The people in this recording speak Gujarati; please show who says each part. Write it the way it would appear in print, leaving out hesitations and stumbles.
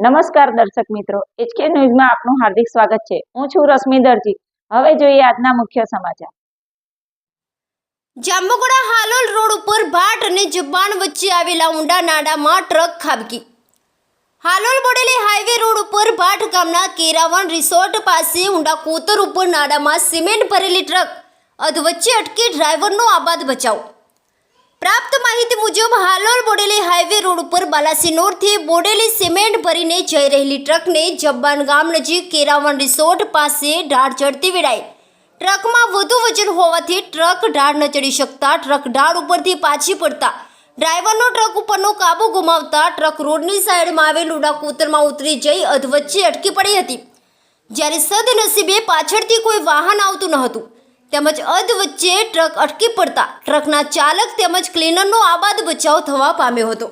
Speaker 1: નમસ્કાર દર્શક મિત્રો, એચકે ન્યૂઝમાં આપનું હાર્દિક સ્વાગત છે। હું છું રશ્મિ દરજી। હવે જોઈએ આજના મુખ્ય સમાચાર।
Speaker 2: જાંબુગોડા હાલોલ રોડ ઉપર ભાટ અને જબ્બાણ વચ્ચે આવેલા ઊંડા નાડામાં ટ્રક ખાબકી। હાલોલ બોડેલી હાઈવે રોડ ઉપર ભાટ ગામના કેરાવન રિસોર્ટ પાસે ઊંડા કોતર ઉપર નાડામાં સિમેન્ટ ભરેલી ટ્રક અધવચ્ચે અટકી ડ્રાઈવરનો આબાદ બચાવ। પ્રાપ્ત માહિતી મુજબ હાલોલ બોડેલી હાઈવે રોડ ઉપર બાલાસિનોરથી બોડેલી સિમેન્ટ ભરીને જઈ રહેલી ટ્રકને જબ્બાન ગામ નજીક કેરાવન રિસોર્ટ પાસે ઢાળ ચડતી વેળાએ ટ્રકમાં વધુ વજન હોવાથી ટ્રક ઢાળ ન ચડી શકતા ટ્રક ઢાળ ઉપરથી પાછી પડતા ડ્રાઈવરનો ટ્રક ઉપરનો કાબુ ગુમાવતા ટ્રક રોડની સાઈડમાં આવેલ ઊંડા કોતરમાં ઉતરી જઈ અધવચ્ચે અટકી પડી હતી। જ્યારે સદનસીબે પાછળથી કોઈ વાહન આવતું ન હતું તેમજ અધવચ્ચે ટ્રક અટકી પડતા ટ્રકના ચાલક તેમજ ક્લીનરનો આબાદ બચાવ થવા પામ્યો હતો।